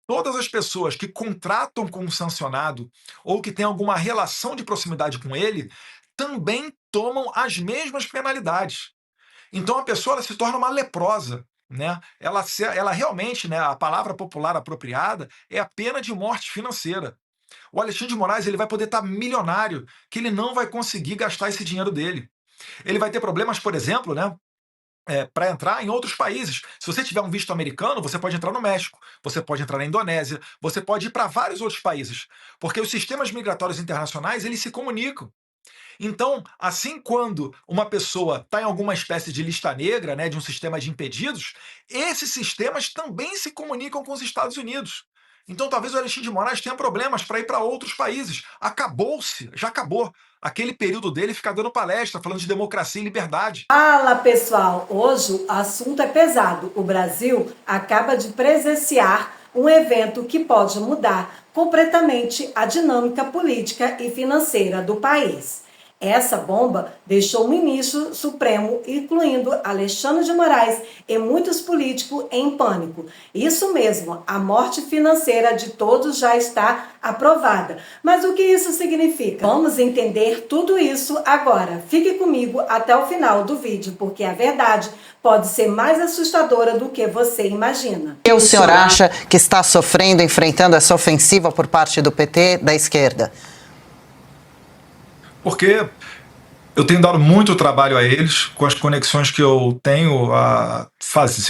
todas as pessoas que contratam com um sancionado ou que têm alguma relação de proximidade com ele também tomam as mesmas penalidades. Então a pessoa ela se torna uma leprosa, né? Ela realmente, né, a palavra popular apropriada é a pena de morte financeira. O Alexandre de Moraes ele vai poder estar milionário, que ele não vai conseguir gastar esse dinheiro dele. Ele vai ter problemas, por exemplo, né, para entrar em outros países. Se você tiver um visto americano, você pode entrar no México, você pode entrar na Indonésia, você pode ir para vários outros países, porque os sistemas migratórios internacionais eles se comunicam. Então, assim, quando uma pessoa está em alguma espécie de lista negra, né, de um sistema de impedidos, esses sistemas também se comunicam com os Estados Unidos. Então, talvez o Alexandre de Moraes tenha problemas para ir para outros países. Acabou-se, já acabou. Aquele período dele ficar dando palestra, falando de democracia e liberdade. Fala pessoal, hoje o assunto é pesado. O Brasil acaba de presenciar um evento que pode mudar completamente a dinâmica política e financeira do país. Essa bomba deixou o ministro Supremo, incluindo Alexandre de Moraes, e muitos políticos em pânico. Isso mesmo, a morte financeira de todos já está aprovada. Mas o que isso significa? Vamos entender tudo isso agora. Fique comigo até o final do vídeo, porque a verdade pode ser mais assustadora do que você imagina. E o senhor acha que está sofrendo, enfrentando essa ofensiva por parte do PT, da esquerda? Porque eu tenho dado muito trabalho a eles, com as conexões que eu tenho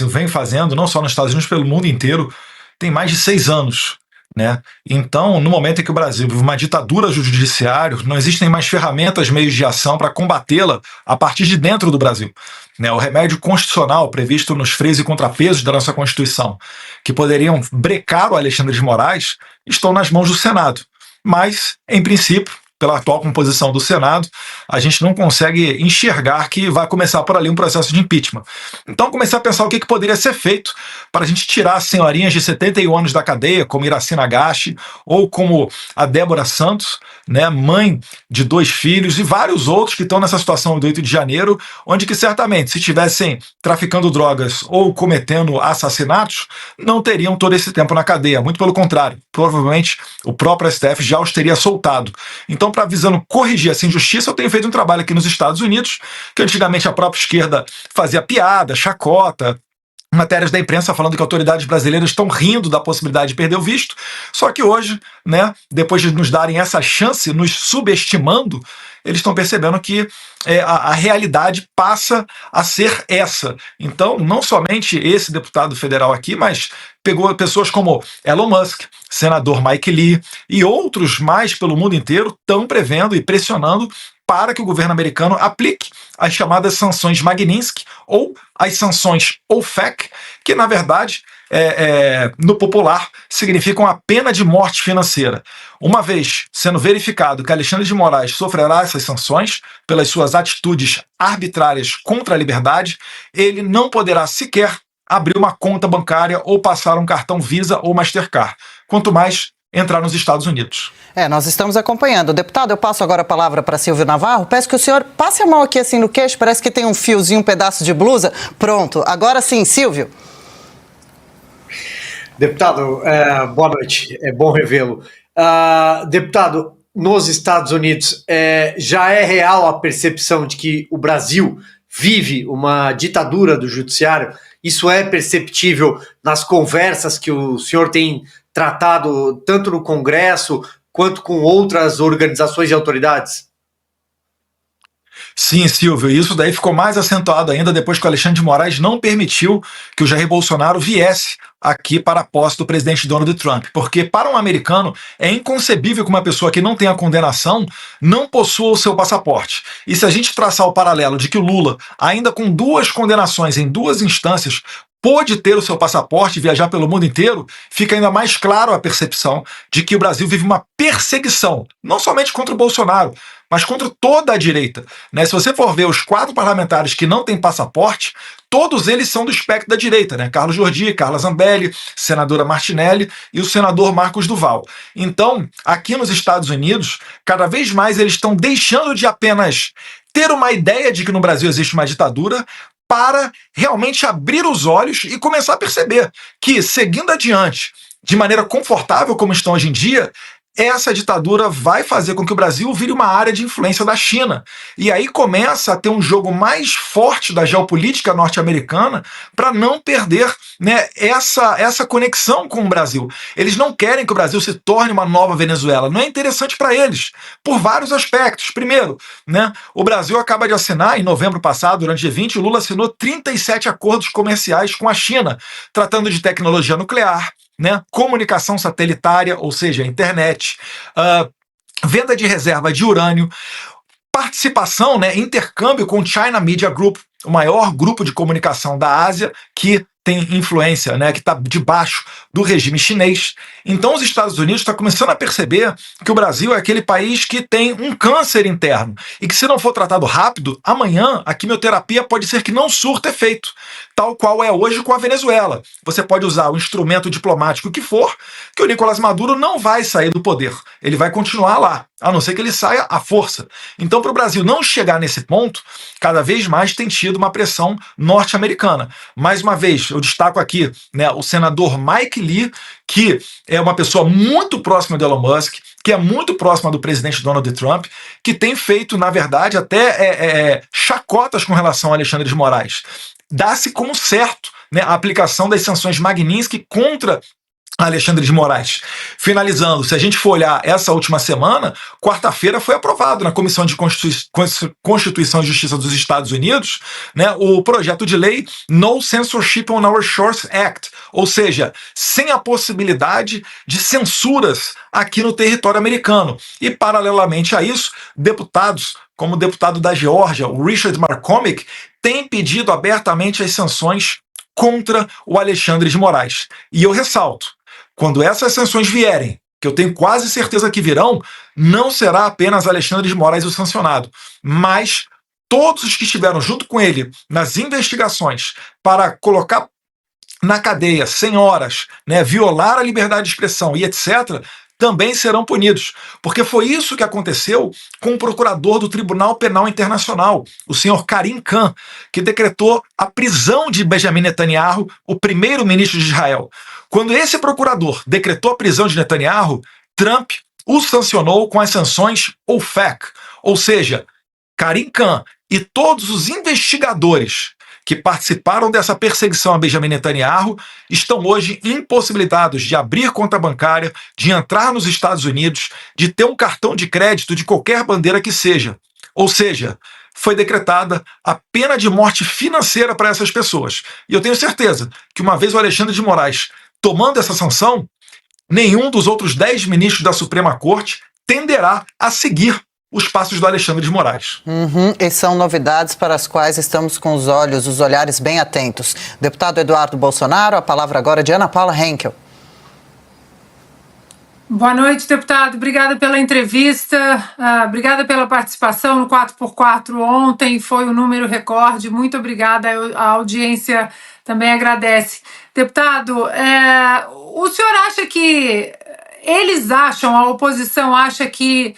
eu venho fazendo, não só nos Estados Unidos, pelo mundo inteiro, tem mais de 6 anos. Né? Então, no momento em que o Brasil vive uma ditadura do judiciário, não existem mais ferramentas, meios de ação para combatê-la a partir de dentro do Brasil. Né? O remédio constitucional previsto nos freios e contrapesos da nossa Constituição, que poderiam brecar o Alexandre de Moraes, estão nas mãos do Senado. Mas, em princípio, pela atual composição do Senado, a gente não consegue enxergar que vai começar por ali um processo de impeachment. Então comecei a pensar o que poderia ser feito para a gente tirar as senhorinhas de 71 anos da cadeia, como Iracema Nagashi, ou como a Débora Santos, né, mãe de 2 filhos, e vários outros que estão nessa situação do 8 de janeiro, onde que certamente, se estivessem traficando drogas ou cometendo assassinatos, não teriam todo esse tempo na cadeia. Muito pelo contrário, provavelmente o próprio STF já os teria soltado. Então, para visando corrigir essa injustiça, eu tenho feito um trabalho aqui nos Estados Unidos, que antigamente a própria esquerda fazia piada, chacota, matérias da imprensa falando que autoridades brasileiras estão rindo da possibilidade de perder o visto, só que hoje, né, depois de nos darem essa chance, nos subestimando, eles estão percebendo que a realidade passa a ser essa. Então, não somente esse deputado federal aqui, mas pegou pessoas como Elon Musk, senador Mike Lee e outros mais pelo mundo inteiro estão prevendo e pressionando para que o governo americano aplique as chamadas sanções Magnitsky ou as sanções OFAC, que na verdade, no popular, significam a pena de morte financeira. Uma vez sendo verificado que Alexandre de Moraes sofrerá essas sanções pelas suas atitudes arbitrárias contra a liberdade, ele não poderá sequer abrir uma conta bancária ou passar um cartão Visa ou Mastercard. Quanto mais entrar nos Estados Unidos. Nós estamos acompanhando. Deputado, eu passo agora a palavra para Silvio Navarro. Peço que o senhor passe a mão aqui assim no queixo, parece que tem um fiozinho, um pedaço de blusa. Pronto, agora sim, Silvio. Deputado, boa noite, é bom revê-lo. Deputado, nos Estados Unidos já é real a percepção de que o Brasil vive uma ditadura do judiciário? Isso é perceptível nas conversas que o senhor tem tratado tanto no Congresso quanto com outras organizações e autoridades? Sim, Silvio, e isso daí ficou mais acentuado ainda depois que o Alexandre de Moraes não permitiu que o Jair Bolsonaro viesse aqui para a posse do presidente Donald Trump. Porque para um americano é inconcebível que uma pessoa que não tenha condenação não possua o seu passaporte. E se a gente traçar o paralelo de que o Lula, ainda com 2 condenações em 2 instâncias, pôde ter o seu passaporte e viajar pelo mundo inteiro, fica ainda mais claro a percepção de que o Brasil vive uma perseguição, não somente contra o Bolsonaro, mas contra toda a direita. Né? Se você for ver os 4 parlamentares que não têm passaporte, todos eles são do espectro da direita, né? Carlos Jordi, Carla Zambelli, senadora Martinelli e o senador Marcos Duval. Então, aqui nos Estados Unidos, cada vez mais eles estão deixando de apenas ter uma ideia de que no Brasil existe uma ditadura, para realmente abrir os olhos e começar a perceber que, seguindo adiante de maneira confortável, como estão hoje em dia, essa ditadura vai fazer com que o Brasil vire uma área de influência da China. E aí começa a ter um jogo mais forte da geopolítica norte-americana para não perder, né, essa conexão com o Brasil. Eles não querem que o Brasil se torne uma nova Venezuela. Não é interessante para eles, por vários aspectos. Primeiro, né, o Brasil acaba de assinar, em novembro passado, durante o G20, o Lula assinou 37 acordos comerciais com a China, tratando de tecnologia nuclear, né, comunicação satelitária, ou seja, internet, venda de reserva de urânio, participação, né, intercâmbio com o China Media Group, o maior grupo de comunicação da Ásia, que tem influência, né, que está debaixo do regime chinês. Então os Estados Unidos estão começando a perceber que o Brasil é aquele país que tem um câncer interno e que, se não for tratado rápido, amanhã a quimioterapia pode ser que não surta efeito, tal qual é hoje com a Venezuela. Você pode usar o instrumento diplomático que for, que o Nicolás Maduro não vai sair do poder. Ele vai continuar lá, a não ser que ele saia à força. Então, para o Brasil não chegar nesse ponto, cada vez mais tem tido uma pressão norte-americana. Mais uma vez, eu destaco aqui, né, o senador Mike Lee, que é uma pessoa muito próxima do Elon Musk, que é muito próxima do presidente Donald Trump, que tem feito, na verdade, até chacotas com relação a Alexandre de Moraes. Dá-se como certo, né, a aplicação das sanções Magnitsky contra Alexandre de Moraes. Finalizando, se a gente for olhar essa última semana, quarta-feira foi aprovado na Comissão de Constituição e Justiça dos Estados Unidos, né, o projeto de lei No Censorship on Our Shores Act, ou seja, sem a possibilidade de censuras aqui no território americano. E, paralelamente a isso, deputados, como o deputado da Geórgia, o Richard McCormick, têm pedido abertamente as sanções contra o Alexandre de Moraes. E eu ressalto, quando essas sanções vierem, que eu tenho quase certeza que virão, não será apenas Alexandre de Moraes o sancionado, mas todos os que estiveram junto com ele nas investigações para colocar na cadeia 100 horas, né, violar a liberdade de expressão e etc., também serão punidos, porque foi isso que aconteceu com o procurador do Tribunal Penal Internacional, o senhor Karim Khan, que decretou a prisão de Benjamin Netanyahu, o primeiro-ministro de Israel. Quando esse procurador decretou a prisão de Netanyahu, Trump o sancionou com as sanções OFAC, ou seja, Karim Khan e todos os investigadores que participaram dessa perseguição a Benjamin Netanyahu estão hoje impossibilitados de abrir conta bancária, de entrar nos Estados Unidos, de ter um cartão de crédito de qualquer bandeira que seja. Ou seja, foi decretada a pena de morte financeira para essas pessoas. E eu tenho certeza que, uma vez o Alexandre de Moraes tomando essa sanção, nenhum dos outros 10 ministros da Suprema Corte tenderá a seguir os passos do Alexandre de Moraes. E são novidades para as quais estamos com os olhares bem atentos. Deputado Eduardo Bolsonaro, a palavra agora é de Ana Paula Henkel. Boa noite, deputado. Obrigada pela entrevista, obrigada pela participação no 4x4 ontem, foi um número recorde. Muito obrigada, a audiência também agradece. Deputado, o senhor acha que a oposição acha que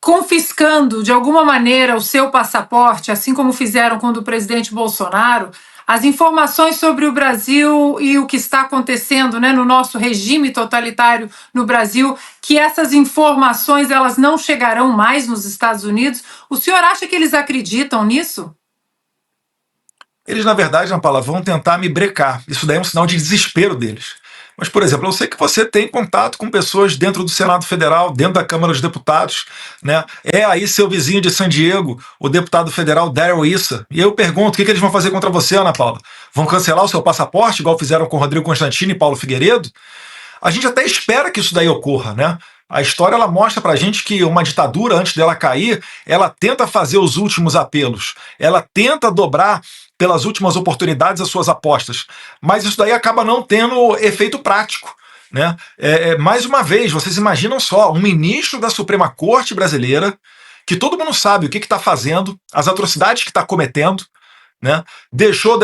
confiscando de alguma maneira o seu passaporte, assim como fizeram com o do presidente Bolsonaro, as informações sobre o Brasil e o que está acontecendo, né, no nosso regime totalitário no Brasil, que essas informações elas não chegarão mais nos Estados Unidos? O senhor acha que eles acreditam nisso? Eles, na verdade, Ana Paula, vão tentar me brecar. Isso daí é um sinal de desespero deles. Mas, por exemplo, eu sei que você tem contato com pessoas dentro do Senado Federal, dentro da Câmara dos Deputados, né? É aí seu vizinho de San Diego, o deputado federal Darrell Issa. E eu pergunto, o que eles vão fazer contra você, Ana Paula? Vão cancelar o seu passaporte, igual fizeram com Rodrigo Constantino e Paulo Figueiredo? A gente até espera que isso daí ocorra, né? A história ela mostra pra gente que uma ditadura, antes dela cair, ela tenta fazer os últimos apelos, ela tenta dobrar pelas últimas oportunidades as suas apostas, mas isso daí acaba não tendo efeito prático, né? Mais uma vez, vocês imaginam só, um ministro da Suprema Corte brasileira, que todo mundo sabe o que está fazendo, as atrocidades que está cometendo, né? Deixou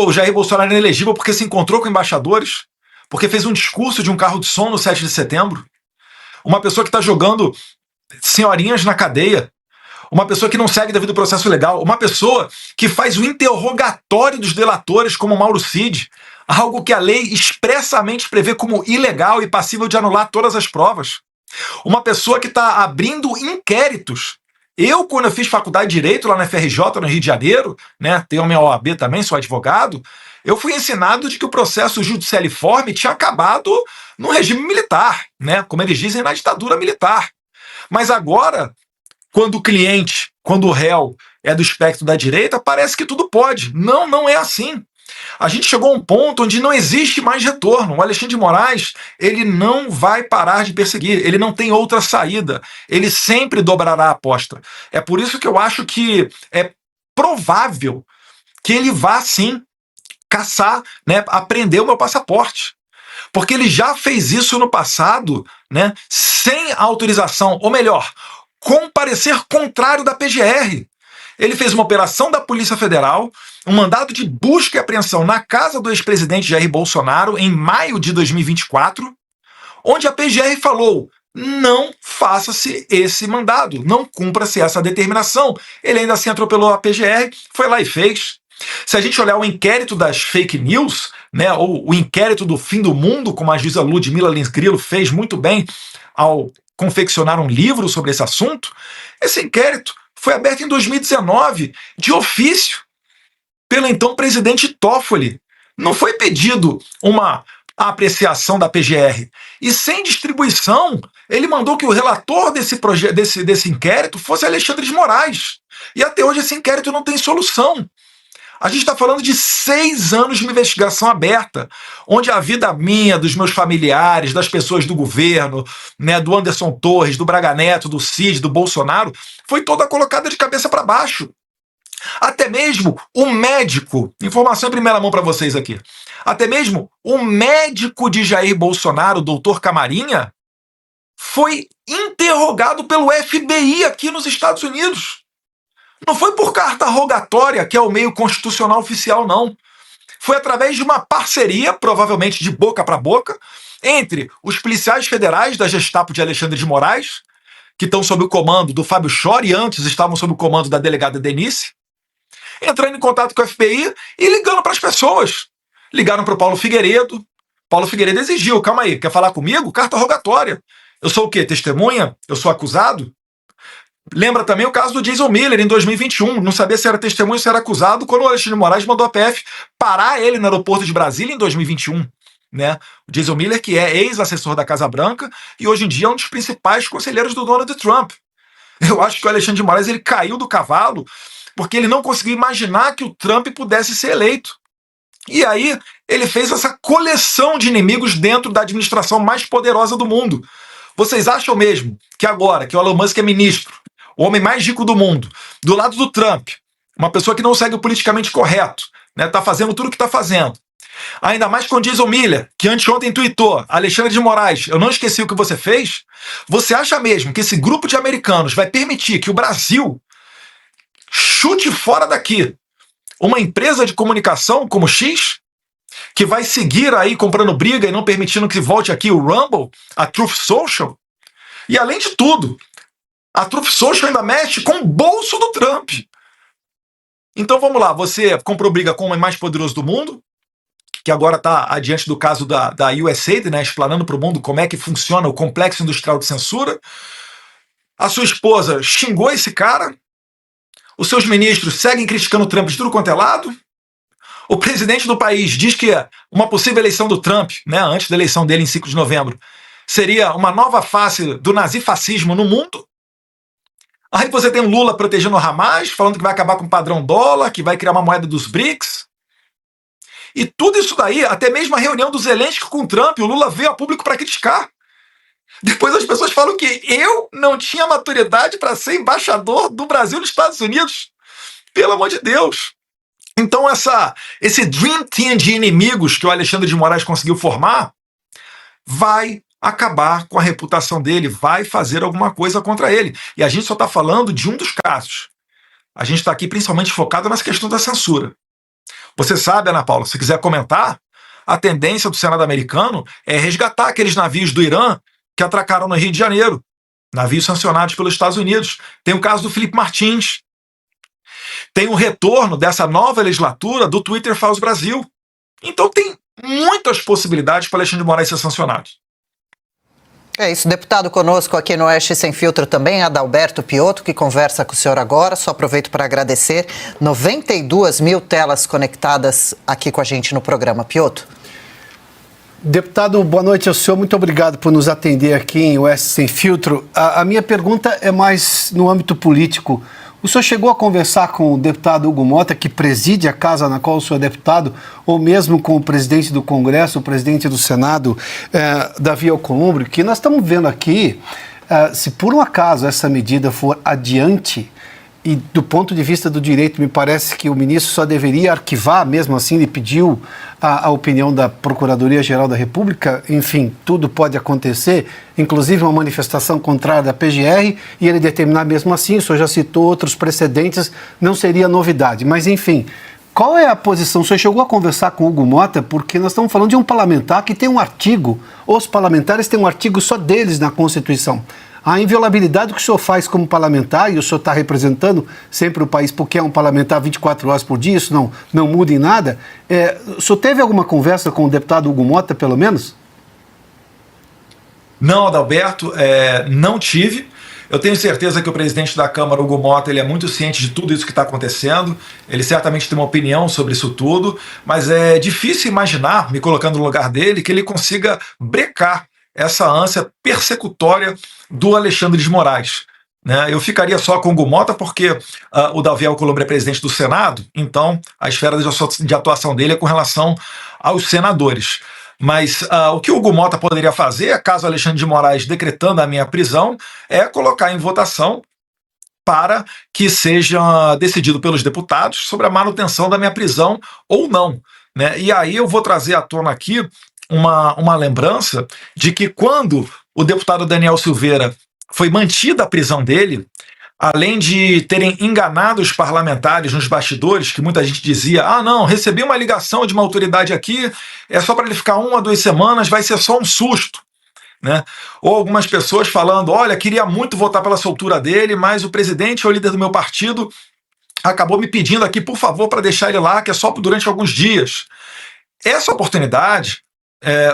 o Jair Bolsonaro inelegível porque se encontrou com embaixadores, porque fez um discurso de um carro de som no 7 de setembro, uma pessoa que está jogando senhorinhas na cadeia, uma pessoa que não segue devido processo legal, uma pessoa que faz o interrogatório dos delatores, como Mauro Cid, algo que a lei expressamente prevê como ilegal e passível de anular todas as provas. Uma pessoa que está abrindo inquéritos. Eu, quando eu fiz faculdade de Direito lá na FRJ, no Rio de Janeiro, né, tenho a minha OAB também, sou advogado, eu fui ensinado de que o processo judicialiforme tinha acabado no regime militar, né, como eles dizem, na ditadura militar. Mas agora, quando o cliente, quando o réu é do espectro da direita, parece que tudo pode. Não, não é assim. A gente chegou a um ponto onde não existe mais retorno. O Alexandre de Moraes, ele não vai parar de perseguir, ele não tem outra saída, ele sempre dobrará a aposta. É por isso que eu acho que é provável que ele vá, sim, caçar, né, apreender o meu passaporte. Porque ele já fez isso no passado, né, sem autorização, ou melhor, com parecer contrário da PGR. Ele fez uma operação da Polícia Federal, um mandado de busca e apreensão na casa do ex-presidente Jair Bolsonaro em maio de 2024, onde a PGR falou: não faça-se esse mandado, não cumpra-se essa determinação. Ele ainda assim atropelou a PGR, foi lá e fez. Se a gente olhar o inquérito das fake news, né, ou o inquérito do fim do mundo, como a juíza Ludmila Lins Grillo fez muito bem ao confeccionar um livro sobre esse assunto, esse inquérito foi aberto em 2019, de ofício, pelo então presidente Toffoli. Não foi pedido uma apreciação da PGR. E sem distribuição, ele mandou que o relator desse inquérito fosse Alexandre de Moraes. E até hoje esse inquérito não tem solução. A gente está falando de 6 anos de uma investigação aberta, onde a vida minha, dos meus familiares, das pessoas do governo, né, do Anderson Torres, do Braga Neto, do Cid, do Bolsonaro, foi toda colocada de cabeça para baixo. Até mesmo o médico, informação em primeira mão para vocês aqui, até mesmo o médico de Jair Bolsonaro, o doutor Camarinha, foi interrogado pelo FBI aqui nos Estados Unidos. Não foi por carta rogatória, que é o meio constitucional oficial, não. Foi através de uma parceria, provavelmente de boca para boca, entre os policiais federais da Gestapo de Alexandre de Moraes, que estão sob o comando do Fábio Chor e antes estavam sob o comando da delegada Denise, entrando em contato com o FBI e ligando para as pessoas. Ligaram para o Paulo Figueiredo. Paulo Figueiredo exigiu: calma aí, quer falar comigo? Carta rogatória. Eu sou o quê? Testemunha? Eu sou acusado? Lembra também o caso do Jason Miller, em 2021. Não sabia se era testemunha ou se era acusado, quando o Alexandre de Moraes mandou a PF parar ele no aeroporto de Brasília em 2021. Né? O Jason Miller, que é ex-assessor da Casa Branca e hoje em dia é um dos principais conselheiros do Donald Trump. Eu acho que o Alexandre de Moraes ele caiu do cavalo porque ele não conseguiu imaginar que o Trump pudesse ser eleito. E aí ele fez essa coleção de inimigos dentro da administração mais poderosa do mundo. Vocês acham mesmo que agora que o Elon Musk é ministro, o homem mais rico do mundo, do lado do Trump, uma pessoa que não segue o politicamente correto, né, tá fazendo tudo o que está fazendo, ainda mais com o Jason Miller, que anteontem tweetou: Alexandre de Moraes, eu não esqueci o que você fez. Você acha mesmo que esse grupo de americanos vai permitir que o Brasil chute fora daqui uma empresa de comunicação como X, que vai seguir aí comprando briga e não permitindo que volte aqui o Rumble, a Truth Social? E além de tudo, a Truth Social ainda mexe com o bolso do Trump. Então vamos lá, você comprou briga com o homem mais poderoso do mundo, que agora está adiante do caso da USAID, né, explanando para o mundo como é que funciona o complexo industrial de censura. A sua esposa xingou esse cara. Os seus ministros seguem criticando o Trump de tudo quanto é lado. O presidente do país diz que uma possível eleição do Trump, né, antes da eleição dele em 5 de novembro, seria uma nova face do nazifascismo no mundo. Aí você tem o Lula protegendo o Hamas, falando que vai acabar com o padrão dólar, que vai criar uma moeda dos BRICS. E tudo isso daí, até mesmo a reunião do Zelensky com o Trump, o Lula veio a público para criticar. Depois as pessoas falam que eu não tinha maturidade para ser embaixador do Brasil nos Estados Unidos. Pelo amor de Deus. Então esse Dream Team de inimigos que o Alexandre de Moraes conseguiu formar vai acabar com a reputação dele, vai fazer alguma coisa contra ele. E a gente só está falando de um dos casos. A gente está aqui principalmente focado nessa questão da censura. Você sabe, Ana Paula, se quiser comentar, a tendência do Senado americano é resgatar aqueles navios do Irã que atracaram no Rio de Janeiro. navios sancionados pelos Estados Unidos. Tem o caso do Felipe Martins. Tem o retorno dessa nova legislatura do Twitter Files Brasil. Então tem muitas possibilidades para Alexandre de Moraes ser sancionado. É isso, deputado conosco aqui no Oeste Sem Filtro também, Adalberto Piotto, que conversa com o senhor agora. Só aproveito para agradecer 92 mil telas conectadas aqui com a gente no programa. Piotto. Deputado, boa noite ao senhor. Muito obrigado por nos atender aqui em Oeste Sem Filtro. A minha pergunta é mais no âmbito político. O senhor chegou a conversar com o deputado Hugo Mota, que preside a casa na qual o senhor é deputado, ou mesmo com o presidente do Congresso, o presidente do Senado, Davi Alcolumbre, que nós estamos vendo aqui, se por um acaso essa medida for adiante, e do ponto de vista do direito, me parece que o ministro só deveria arquivar, mesmo assim ele pediu a opinião da Procuradoria-Geral da República, enfim, tudo pode acontecer, inclusive uma manifestação contrária da PGR, e ele determinar mesmo assim, o senhor já citou outros precedentes, não seria novidade, mas enfim, qual é a posição? O senhor chegou a conversar com o Hugo Mota, porque nós estamos falando de um parlamentar que tem um artigo, os parlamentares têm um artigo só deles na Constituição. A inviolabilidade que o senhor faz como parlamentar, e o senhor está representando sempre o país porque é um parlamentar 24 horas por dia, isso não muda em nada. O senhor teve alguma conversa com o deputado Hugo Mota, pelo menos? Não, Adalberto, não tive. Eu tenho certeza que o presidente da Câmara, Hugo Mota, ele é muito ciente de tudo isso que está acontecendo. Ele certamente tem uma opinião sobre isso tudo, mas é difícil imaginar, me colocando no lugar dele, que ele consiga brecar essa ânsia persecutória do Alexandre de Moraes. Né? Eu ficaria só com o Hugo Mota porque o Davi Alcolumbre é presidente do Senado, então a esfera de atuação dele é com relação aos senadores. Mas o que o Hugo Mota poderia fazer, caso Alexandre de Moraes decretando a minha prisão, é colocar em votação para que seja decidido pelos deputados sobre a manutenção da minha prisão ou não. Né? E aí eu vou trazer à tona aqui uma lembrança de que quando o deputado Daniel Silveira foi mantida a prisão dele, além de terem enganado os parlamentares nos bastidores, que muita gente dizia, não, recebi uma ligação de uma autoridade aqui, é só para ele ficar 1 a 2 semanas, vai ser só um susto. Né? Ou algumas pessoas falando, olha, queria muito votar pela soltura dele, mas o presidente ou o líder do meu partido acabou me pedindo aqui, por favor, para deixar ele lá, que é só durante alguns dias. Essa oportunidade,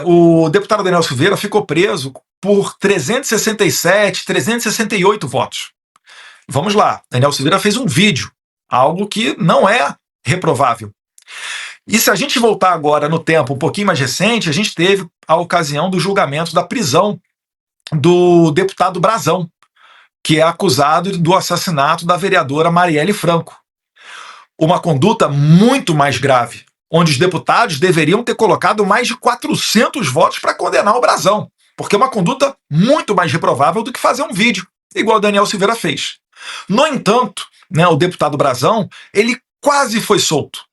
o deputado Daniel Silveira ficou preso por 367, 368 votos. Vamos lá, Daniel Silveira fez um vídeo, algo que não é reprovável. E se a gente voltar agora no tempo um pouquinho mais recente, a gente teve a ocasião do julgamento da prisão do deputado Brazão, que é acusado do assassinato da vereadora Marielle Franco. Uma conduta muito mais grave, onde os deputados deveriam ter colocado mais de 400 votos para condenar o Brazão, porque é uma conduta muito mais reprovável do que fazer um vídeo, igual o Daniel Silveira fez. No entanto, né, o deputado Brazão, ele quase foi solto.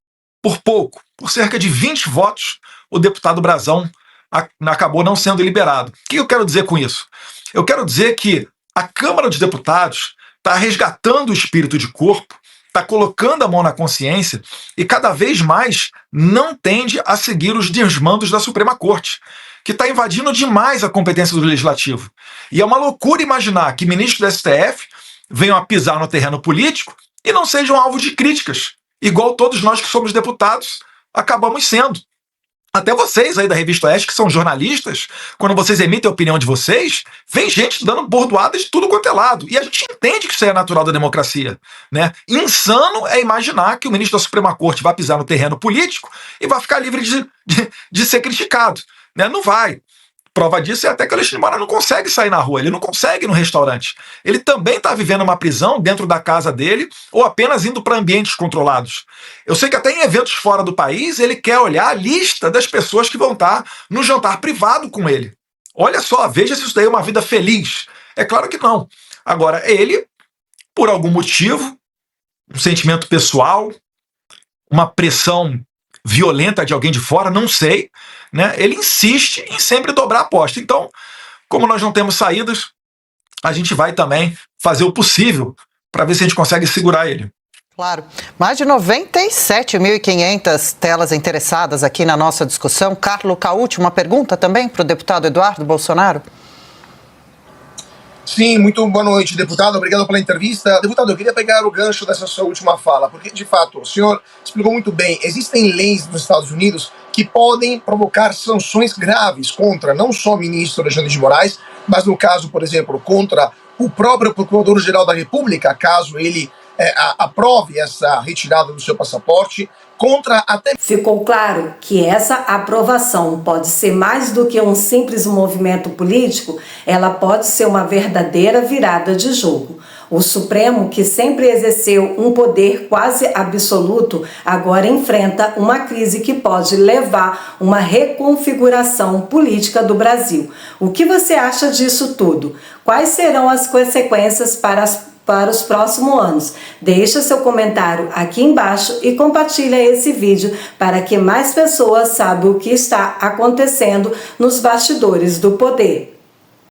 Por pouco, por cerca de 20 votos, o deputado Brazão acabou não sendo liberado. O que eu quero dizer com isso? Eu quero dizer que a Câmara dos Deputados está resgatando o espírito de corpo, está colocando a mão na consciência e cada vez mais não tende a seguir os desmandos da Suprema Corte, que está invadindo demais a competência do Legislativo. E é uma loucura imaginar que ministros do STF venham a pisar no terreno político e não sejam alvo de críticas, igual todos nós que somos deputados acabamos sendo. Até vocês aí da Revista Oeste, que são jornalistas, quando vocês emitem a opinião de vocês, vem gente dando bordoadas de tudo quanto é lado. E a gente entende que isso é natural da democracia. Né? Insano é imaginar que o ministro da Suprema Corte vai pisar no terreno político e vai ficar livre de ser criticado. Né? Não vai. Prova disso é até que o Alexandre de Moraes não consegue sair na rua, ele não consegue ir no restaurante. Ele também está vivendo uma prisão dentro da casa dele ou apenas indo para ambientes controlados. Eu sei que até em eventos fora do país ele quer olhar a lista das pessoas que vão estar no jantar privado com ele. Olha só, veja se isso daí é uma vida feliz. É claro que não. Agora, ele, por algum motivo, um sentimento pessoal, uma pressão violenta de alguém de fora, não sei, né? Ele insiste em sempre dobrar a aposta. Então, como nós não temos saídas, a gente vai também fazer o possível para ver se a gente consegue segurar ele. Claro. Mais de 97.500 telas interessadas aqui na nossa discussão. Carlo Cauti, uma pergunta também para o deputado Eduardo Bolsonaro? Sim, muito boa noite, deputado. Obrigado pela entrevista. Deputado, eu queria pegar o gancho dessa sua última fala, porque, de fato, o senhor explicou muito bem. Existem leis nos Estados Unidos que podem provocar sanções graves contra não só o ministro Alexandre de Moraes, mas, no caso, por exemplo, contra o próprio Procurador-Geral da República, caso ele aprove essa retirada do seu passaporte, contra até... Ficou claro que essa aprovação pode ser mais do que um simples movimento político, ela pode ser uma verdadeira virada de jogo. O Supremo, que sempre exerceu um poder quase absoluto, agora enfrenta uma crise que pode levar a uma reconfiguração política do Brasil. O que você acha disso tudo? Quais serão as consequências para os próximos anos? Deixa seu comentário aqui embaixo e compartilha esse vídeo para que mais pessoas saibam o que está acontecendo nos bastidores do poder.